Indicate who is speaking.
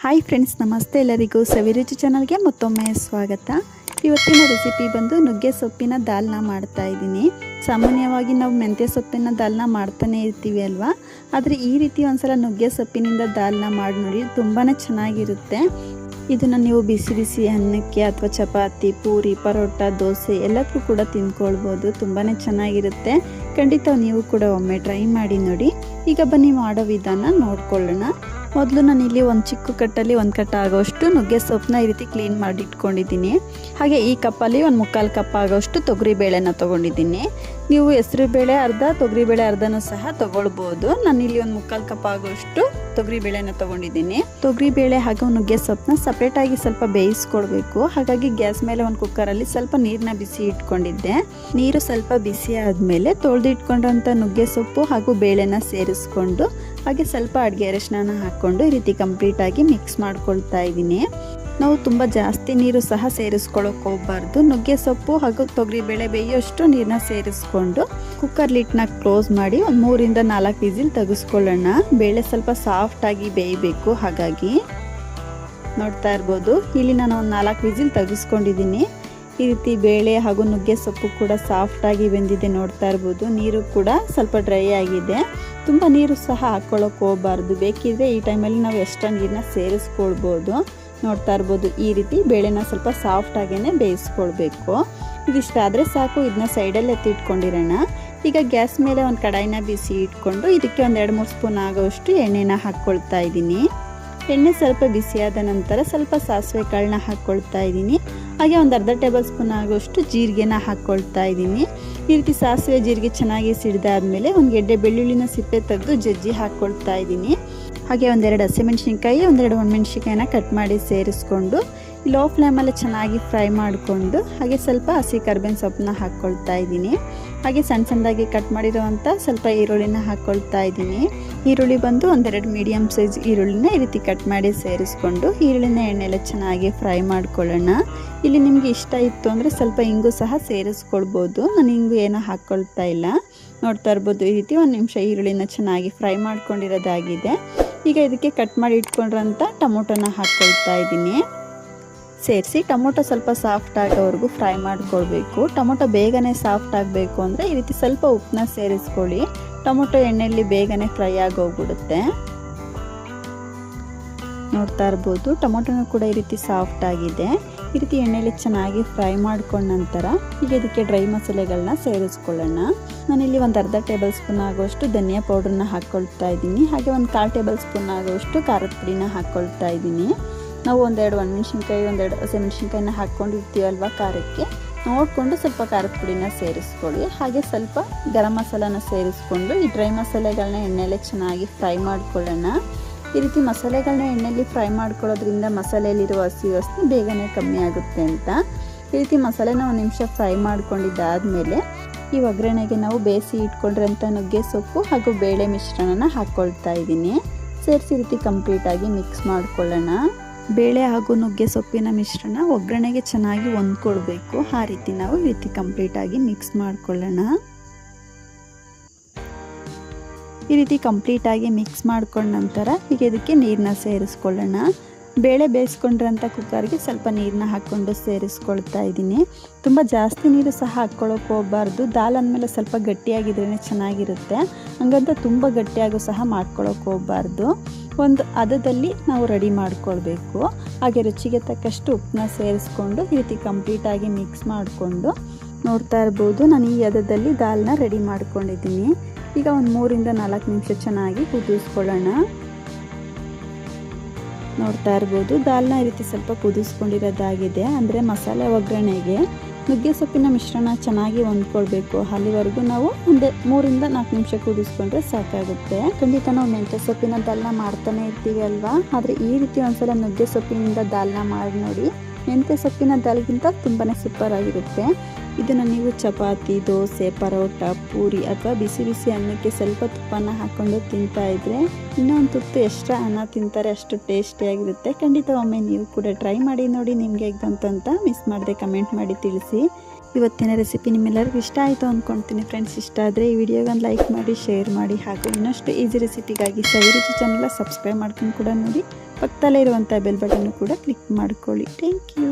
Speaker 1: Hi friends, ನಮಸ್ತೆ. ಎಲ್ಲರಿಗೂ ಸವಿರುಚಿ ಚಾನಲ್ಗೆ ಮತ್ತೊಮ್ಮೆ ಸ್ವಾಗತ. ಇವತ್ತಿನ ರೆಸಿಪಿ ಬಂದು ನುಗ್ಗೆ ಸೊಪ್ಪಿನ ದಾಲ್ನ ಮಾಡ್ತಾ ಇದ್ದೀನಿ. ಸಾಮಾನ್ಯವಾಗಿ ನಾವು ಮೆಂತ್ಯ ಸೊಪ್ಪಿನ ದಾಲ್ನ ಮಾಡ್ತಾನೆ ಇರ್ತೀವಿ ಅಲ್ವಾ, ಆದರೆ ಈ ರೀತಿ ಒಂದ್ಸಲ ನುಗ್ಗೆ ಸೊಪ್ಪಿನಿಂದ ದಾಲ್ನ ಮಾಡಿ ನೋಡಿ, ತುಂಬಾ ಚೆನ್ನಾಗಿರುತ್ತೆ. ಇದನ್ನು ನೀವು ಬಿಸಿ ಬಿಸಿ ಅನ್ನಕ್ಕೆ ಅಥವಾ ಚಪಾತಿ, ಪೂರಿ, ಪರೋಟ, ದೋಸೆ ಎಲ್ಲದಕ್ಕೂ ಕೂಡ ತಿಂದ್ಕೊಳ್ಬೋದು. ತುಂಬಾ ಚೆನ್ನಾಗಿರುತ್ತೆ. ಖಂಡಿತ ನೀವು ಕೂಡ ಒಮ್ಮೆ ಟ್ರೈ ಮಾಡಿ ನೋಡಿ. ಈಗ ಬನ್ನಿ ಮಾಡೋ ವಿಧಾನ ನೋಡ್ಕೊಳ್ಳೋಣ. ಮೊದಲು ನಾನಿಲ್ಲಿ ಒಂದು ಚಿಕ್ಕ ಕಟ್ಟಲ್ಲಿ 1 ಕಟ್ ಆಗೋಷ್ಟು ನುಗ್ಗೆ ಸೊಪ್ಪನ್ನ ಈ ರೀತಿ ಕ್ಲೀನ್ ಮಾಡಿ ಇಟ್ಕೊಂಡಿದ್ದೀನಿ. ಹಾಗೆ ಈ ಕಪ್ಪಲ್ಲಿ 1/4 ಕಪ್ ಆಗೋಷ್ಟು ತೊಗರಿಬೇಳೆನ ತೊಗೊಂಡಿದ್ದೀನಿ. ನೀವು ಹೆಸರುಬೇಳೆ ಅರ್ಧ, ತೊಗರಿಬೇಳೆ ಅರ್ಧನೂ ಸಹ ತೊಗೊಳ್ಬೋದು. ನಾನಿಲ್ಲಿ 1/4 ಕಪ್ ಆಗೋಷ್ಟು ತೊಗರಿಬೇಳೆನ ತೊಗೊಂಡಿದ್ದೀನಿ. ತೊಗರಿಬೇಳೆ ಹಾಗೂ ನುಗ್ಗೆ ಸೊಪ್ಪನ್ನ ಸಪ್ರೇಟಾಗಿ ಸ್ವಲ್ಪ ಬೇಯಿಸ್ಕೊಳ್ಬೇಕು. ಹಾಗಾಗಿ ಗ್ಯಾಸ್ ಮೇಲೆ ಒಂದು ಕುಕ್ಕರಲ್ಲಿ ಸ್ವಲ್ಪ ನೀರನ್ನ ಬಿಸಿ ಇಟ್ಕೊಂಡಿದ್ದೆ. ನೀರು ಸ್ವಲ್ಪ ಬಿಸಿ ಆದಮೇಲೆ ತೊಳೆದು ಇಟ್ಕೊಂಡಂಥ ನುಗ್ಗೆ ಸೊಪ್ಪು ಹಾಗೂ ಬೇಳೆನ ಸೇರಿಸ್ಕೊಂಡು ಹಾಗೆ ಸ್ವಲ್ಪ ಅಡುಗೆ ಅರಿಶಿನ ಹಾಕ್ಕೊಂಡು ಈ ರೀತಿ ಕಂಪ್ಲೀಟಾಗಿ ಮಿಕ್ಸ್ ಮಾಡ್ಕೊಳ್ತಾ ಇದ್ದೀನಿ. ನಾವು ತುಂಬ ಜಾಸ್ತಿ ನೀರು ಸಹ ಸೇರಿಸ್ಕೊಳ್ಳೋಕೆ ಹೋಗಬಾರ್ದು. ನುಗ್ಗೆ ಸೊಪ್ಪು ಹಾಗೂ ತೊಗರಿಬೇಳೆ ಬೇಯೋಷ್ಟು ನೀರನ್ನ ಸೇರಿಸ್ಕೊಂಡು ಕುಕ್ಕರ್ ಲಿಡ್ನ ಕ್ಲೋಸ್ ಮಾಡಿ ಒಂದು 3 ರಿಂದ 4 ವಿಸಿಲ್ ತೆಗೆಸ್ಕೊಳ್ಳೋಣ. ಬೇಳೆ ಸ್ವಲ್ಪ ಸಾಫ್ಟಾಗಿ ಬೇಯಬೇಕು. ಹಾಗಾಗಿ ನೋಡ್ತಾ ಇರ್ಬೋದು, ಇಲ್ಲಿ ನಾನು ಒಂದು 4 ವಿಸಿಲ್ ತೆಗೆಸ್ಕೊಂಡಿದ್ದೀನಿ. ಈ ರೀತಿ ಬೇಳೆ ಹಾಗೂ ನುಗ್ಗೆ ಸೊಪ್ಪು ಕೂಡ ಸಾಫ್ಟಾಗಿ ಬೆಂದಿದೆ. ನೋಡ್ತಾ ಇರ್ಬೋದು, ನೀರು ಕೂಡ ಸ್ವಲ್ಪ ಡ್ರೈ ಆಗಿದೆ. ತುಂಬ ನೀರು ಸಹ ಹಾಕ್ಕೊಳ್ಳೋಕೆ ಹೋಗಬಾರ್ದು. ಬೇಕಿದ್ರೆ ಈ ಟೈಮಲ್ಲಿ ನಾವು ಎಕ್ಸ್ಟ್ರಾ ನೀರನ್ನ ಸೇರಿಸ್ಕೊಳ್ಬೋದು. ನೋಡ್ತಾ ಇರ್ಬೋದು, ಈ ರೀತಿ ಬೇಳೆನ ಸ್ವಲ್ಪ ಸಾಫ್ಟಾಗೇ ಬೇಯಿಸ್ಕೊಳ್ಬೇಕು. ಇದಿಷ್ಟಾದರೆ ಸಾಕು. ಇದನ್ನ ಸೈಡಲ್ಲಿ ಎತ್ತಿಟ್ಕೊಂಡಿರೋಣ. ಈಗ ಗ್ಯಾಸ್ ಮೇಲೆ ಒಂದು ಕಡಾಯಿನ ಬಿಸಿ ಇಟ್ಕೊಂಡು ಇದಕ್ಕೆ ಒಂದು 2-3 ಸ್ಪೂನ್ ಆಗೋಷ್ಟು ಎಣ್ಣೆನ ಹಾಕ್ಕೊಳ್ತಾ ಇದ್ದೀನಿ. ಎಣ್ಣೆ ಸ್ವಲ್ಪ ಬಿಸಿಯಾದ ನಂತರ ಸ್ವಲ್ಪ ಸಾಸಿವೆ ಕಾಳನ್ನ ಹಾಕ್ಕೊಳ್ತಾ ಇದ್ದೀನಿ. ಹಾಗೆ ಒಂದು ಅರ್ಧ ಟೇಬಲ್ ಸ್ಪೂನ್ ಆಗೋಷ್ಟು ಜೀರಿಗೆನ ಹಾಕ್ಕೊಳ್ತಾ ಇದ್ದೀನಿ. ಈ ರೀತಿ ಸಾಸಿವೆ ಜೀರಿಗೆ ಚೆನ್ನಾಗಿ ಸಿಡಿದಾದ್ಮೇಲೆ ಒಂದು ಗೆಡ್ಡೆ ಬೆಳ್ಳುಳ್ಳಿನ ಸಿಪ್ಪೆ ತೆಗೆದು ಜಜ್ಜಿ ಹಾಕ್ಕೊಳ್ತಾ ಇದ್ದೀನಿ. ಹಾಗೆ 1-2 ಹಸಿಮೆಣಸಿನ್ಕಾಯಿ, 1-2 ಒಣಮೆಣಸಿನ್ಕಾಯಿನ ಕಟ್ ಮಾಡಿ ಸೇರಿಸ್ಕೊಂಡು ಲೋ ಫ್ಲೇಮಲ್ಲಿ ಚೆನ್ನಾಗಿ ಫ್ರೈ ಮಾಡಿಕೊಂಡು ಹಾಗೆ ಸ್ವಲ್ಪ ಹಸಿ ಕರಿಬೇವಿನ ಸೊಪ್ಪನ್ನ ಹಾಕ್ಕೊಳ್ತಾ ಇದ್ದೀನಿ. ಹಾಗೆ ಸಣ್ಣದಾಗಿ ಕಟ್ ಮಾಡಿರೋವಂಥ ಸ್ವಲ್ಪ ಈರುಳ್ಳಿನ ಹಾಕ್ಕೊಳ್ತಾ ಇದ್ದೀನಿ. ಈರುಳ್ಳಿ ಬಂದು 1-2 ಮೀಡಿಯಮ್ ಸೈಜ್ ಈರುಳ್ಳಿನ ಈ ರೀತಿ ಕಟ್ ಮಾಡಿ ಸೇರಿಸ್ಕೊಂಡು ಈರುಳ್ಳಿನ ಎಣ್ಣೆಲ್ಲ ಚೆನ್ನಾಗಿ ಫ್ರೈ ಮಾಡ್ಕೊಳ್ಳೋಣ. ಇಲ್ಲಿ ನಿಮಗೆ ಇಷ್ಟ ಇತ್ತು ಅಂದರೆ ಸ್ವಲ್ಪ ಇಂಗು ಸಹ ಸೇರಿಸ್ಕೊಳ್ಬೋದು. ನಾನು ಇಂಗು ಏನೋ ಹಾಕ್ಕೊಳ್ತಾ ಇಲ್ಲ. ನೋಡ್ತಾ ಇರ್ಬೋದು, ಈ ರೀತಿ 1 ನಿಮಿಷ ಈರುಳ್ಳಿನ ಚೆನ್ನಾಗಿ ಫ್ರೈ ಮಾಡ್ಕೊಂಡಿರೋದಾಗಿದೆ. ಈಗ ಇದಕ್ಕೆ ಕಟ್ ಮಾಡಿ ಇಟ್ಕೊಂಡಿರೋಂಥ ಟೊಮೊಟೊನ ಹಾಕ್ಕೊಳ್ತಾ ಇದ್ದೀನಿ. ಸೇರಿಸಿ ಟೊಮೊಟೊ ಸ್ವಲ್ಪ ಸಾಫ್ಟ್ ಆಗೋವರೆಗೂ ಫ್ರೈ ಮಾಡ್ಕೊಳ್ಬೇಕು. ಟೊಮೊಟೊ ಬೇಗನೆ ಸಾಫ್ಟ್ ಆಗಬೇಕು ಅಂದರೆ ಈ ರೀತಿ ಸ್ವಲ್ಪ ಉಪ್ಪನ್ನ ಸೇರಿಸ್ಕೊಳ್ಳಿ. ಟೊಮೊಟೊ ಎಣ್ಣೆಯಲ್ಲಿ ಬೇಗನೆ ಫ್ರೈ ಆಗೋಗ್ಬಿಡುತ್ತೆ. ನೋಡ್ತಾ ಇರ್ಬೋದು, ಟೊಮೊಟೊನೂ ಕೂಡ ಈ ರೀತಿ ಸಾಫ್ಟ್ ಆಗಿದೆ. ಈ ರೀತಿ ಎಣ್ಣೆಯಲ್ಲಿ ಚೆನ್ನಾಗಿ ಫ್ರೈ ಮಾಡ್ಕೊಂಡ ನಂತರ ಈಗ ಇದಕ್ಕೆ ಡ್ರೈ ಮಸಾಲೆಗಳನ್ನ ಸೇರಿಸ್ಕೊಳ್ಳೋಣ. ನಾನಿಲ್ಲಿ ಒಂದು ಅರ್ಧ ಟೇಬಲ್ ಸ್ಪೂನ್ ಆಗೋಷ್ಟು ಧನಿಯಾ ಪೌಡ್ರನ್ನ ಹಾಕ್ಕೊಳ್ತಾ ಇದ್ದೀನಿ. ಹಾಗೆ ಒಂದು 1/4 ಟೇಬಲ್ ಸ್ಪೂನ್ ಆಗೋಷ್ಟು ಖಾರದ ಪುಡಿನ ಹಾಕ್ಕೊಳ್ತಾ ಇದ್ದೀನಿ. ನಾವು 1-2 ಒಣಮೆಣಸಿನ್ಕಾಯಿ, 1-2 ಹಸಿಮೆಣಸಿನ್ಕಾಯಿನ ಹಾಕ್ಕೊಂಡಿರ್ತೀವಲ್ವ, ಖಾರಕ್ಕೆ ನೋಡಿಕೊಂಡು ಸ್ವಲ್ಪ ಖಾರದ ಪುಡಿನ ಸೇರಿಸ್ಕೊಳ್ಳಿ. ಹಾಗೆ ಸ್ವಲ್ಪ ಗರಂ ಮಸಾಲಾನ ಸೇರಿಸ್ಕೊಂಡು ಈ ಡ್ರೈ ಮಸಾಲೆಗಳನ್ನ ಎಣ್ಣೆಯಲ್ಲಿ ಚೆನ್ನಾಗಿ ಫ್ರೈ ಮಾಡ್ಕೊಳ್ಳೋಣ. ಈ ರೀತಿ ಮಸಾಲೆಗಳನ್ನ ಎಣ್ಣೆಯಲ್ಲಿ ಫ್ರೈ ಮಾಡ್ಕೊಳ್ಳೋದ್ರಿಂದ ಮಸಾಲೆಯಲ್ಲಿರುವ ಹಸಿ ವಾಸನೆ ಬೇಗನೆ ಕಮ್ಮಿ ಆಗುತ್ತೆ ಅಂತ. ಈ ರೀತಿ ಮಸಾಲೆನ 1 ನಿಮಿಷ ಫ್ರೈ ಮಾಡ್ಕೊಂಡಿದ್ದಾದಮೇಲೆ ಈ ಒಗ್ಗರಣೆಗೆ ನಾವು ಬೇಯಿಸಿ ಇಟ್ಕೊಂಡಿರೋಂಥ ನುಗ್ಗೆ ಸೊಪ್ಪು ಹಾಗೂ ಬೇಳೆ ಮಿಶ್ರಣನ ಹಾಕ್ಕೊಳ್ತಾ ಇದ್ದೀನಿ. ಸೇರಿಸಿ ಈ ರೀತಿ ಕಂಪ್ಲೀಟಾಗಿ ಮಿಕ್ಸ್ ಮಾಡ್ಕೊಳ್ಳೋಣ. ಬೇಳೆ ಹಾಗೂ ನುಗ್ಗೆ ಸೊಪ್ಪಿನ ಮಿಶ್ರಣ ಒಗ್ಗರಣೆಗೆ ಚೆನ್ನಾಗಿ ಹೊಂದ್ಕೊಳ್ಬೇಕು. ಆ ರೀತಿ ನಾವು ಈ ರೀತಿ ಕಂಪ್ಲೀಟಾಗಿ ಮಿಕ್ಸ್ ಮಾಡ್ಕೊಳ್ಳೋಣ. ಈ ರೀತಿ ಕಂಪ್ಲೀಟಾಗಿ ಮಿಕ್ಸ್ ಮಾಡ್ಕೊಂಡ ನಂತರ ಈಗ ಇದಕ್ಕೆ ನೀರನ್ನ ಸೇರಿಸ್ಕೊಳ್ಳೋಣ. ಬೇಳೆ ಬೇಯಿಸ್ಕೊಂಡಿರೋಂಥ ಕುಕ್ಕರ್ಗೆ ಸ್ವಲ್ಪ ನೀರನ್ನ ಹಾಕ್ಕೊಂಡು ಸೇರಿಸ್ಕೊಳ್ತಾ ಇದ್ದೀನಿ. ತುಂಬ ಜಾಸ್ತಿ ನೀರು ಸಹ ಹಾಕ್ಕೊಳ್ಳೋಕೆ ಹೋಗಬಾರ್ದು. ದಾಲ್ ಅಂದಮೇಲೆ ಸ್ವಲ್ಪ ಗಟ್ಟಿಯಾಗಿದ್ರೇ ಚೆನ್ನಾಗಿರುತ್ತೆ. ಹಂಗಂತ ತುಂಬ ಗಟ್ಟಿಯಾಗೂ ಸಹ ಮಾಡ್ಕೊಳ್ಳೋಕೆ ಹೋಗಬಾರ್ದು. ಒಂದು ಹದದಲ್ಲಿ ನಾವು ರೆಡಿ ಮಾಡ್ಕೊಳ್ಬೇಕು. ಹಾಗೆ ರುಚಿಗೆ ತಕ್ಕಷ್ಟು ಉಪ್ಪನ್ನ ಸೇರಿಸ್ಕೊಂಡು ಈ ರೀತಿ ಕಂಪ್ಲೀಟಾಗಿ ಮಿಕ್ಸ್ ಮಾಡಿಕೊಂಡು ನೋಡ್ತಾ ಇರ್ಬೋದು, ನಾನು ಈ ಹದದಲ್ಲಿ ದಾಲ್ನ ರೆಡಿ ಮಾಡ್ಕೊಂಡಿದ್ದೀನಿ. ಈಗ ಒಂದು 3 ರಿಂದ 4 ನಿಮಿಷ ಚೆನ್ನಾಗಿ ಕುದಿಸ್ಕೊಳ್ಳೋಣ. ನೋಡ್ತಾ ಇರ್ಬೋದು, ದಾಲ್ನ ಈ ರೀತಿ ಸ್ವಲ್ಪ ಕುದಿಸ್ಕೊಂಡಿರೋದಾಗಿದೆ. ಅಂದರೆ ಮಸಾಲೆ ಒಗ್ಗರಣೆಗೆ ನುಗ್ಗೆ ಸೊಪ್ಪಿನ ಮಿಶ್ರಣ ಚೆನ್ನಾಗಿ ಹೊಂದ್ಕೊಳ್ಬೇಕು. ಅಲ್ಲಿವರೆಗೂ ನಾವು ಒಂದು 3 ರಿಂದ 4 ನಿಮಿಷ ಕುದಿಸ್ಕೊಂಡ್ರೆ ಸಾಕಾಗುತ್ತೆ. ಖಂಡಿತ ನಾವು ಮೆಂತ್ಯ ಸೊಪ್ಪಿನ ದಾಲ್ನ ಮಾಡ್ತಾನೆ ಇರ್ತೀವಿ ಅಲ್ವಾ, ಆದರೆ ಈ ರೀತಿ ಒಂದ್ಸಲ ನುಗ್ಗೆ ಸೊಪ್ಪಿನಿಂದ ದಾಲ್ನ ಮಾಡಿ ನೋಡಿ. ಮೆಂತ್ಯ ಸೊಪ್ಪಿನ ದಾಲ್ಗಿಂತ ತುಂಬಾ ಸೂಪರ್ ಆಗಿರುತ್ತೆ. ಇದನ್ನು ನೀವು ಚಪಾತಿ, ದೋಸೆ, ಪರೋಟ, ಪೂರಿ ಅಥವಾ ಬಿಸಿ ಬಿಸಿ ಅನ್ನಕ್ಕೆ ಸ್ವಲ್ಪ ತುಪ್ಪನ ಹಾಕ್ಕೊಂಡು ತಿಂತಾ ಇದ್ರೆ ಇನ್ನೊಂದು ತುತ್ತು ಎಕ್ಸ್ಟ್ರಾ ಅನ್ನ ತಿಂತಾರೆ, ಅಷ್ಟು ಟೇಸ್ಟಿಯಾಗಿರುತ್ತೆ. ಖಂಡಿತ ಒಮ್ಮೆ ನೀವು ಕೂಡ ಟ್ರೈ ಮಾಡಿ ನೋಡಿ. ನಿಮಗೆ ಹೇಗೆ ಬಂತು ಅಂತ ಮಿಸ್ ಮಾಡದೆ ಕಮೆಂಟ್ ಮಾಡಿ ತಿಳಿಸಿ. ಇವತ್ತಿನ ರೆಸಿಪಿ ನಿಮ್ಮೆಲ್ಲರಿಗೂ ಇಷ್ಟ ಆಯಿತು ಅಂದ್ಕೊಳ್ತೀನಿ ಫ್ರೆಂಡ್ಸ್. ಇಷ್ಟ ಆದರೆ ಈ ವಿಡಿಯೋಗೆ ಒಂದು ಲೈಕ್ ಮಾಡಿ, ಶೇರ್ ಮಾಡಿ, ಹಾಗೂ ಇನ್ನಷ್ಟು ಈಸಿ ರೆಸಿಪಿಗಾಗಿ ಸವಿರುಚಿ ಚಾನಲ್ನ ಸಬ್ಸ್ಕ್ರೈಬ್ ಮಾಡ್ಕೊಂಡು ಕೂಡ ನೋಡಿ. ಪಕ್ಕದಲ್ಲೇ ಇರುವಂಥ ಬೆಲ್ ಬಟನ್ನು ಕೂಡ ಕ್ಲಿಕ್ ಮಾಡ್ಕೊಳ್ಳಿ. Thank you.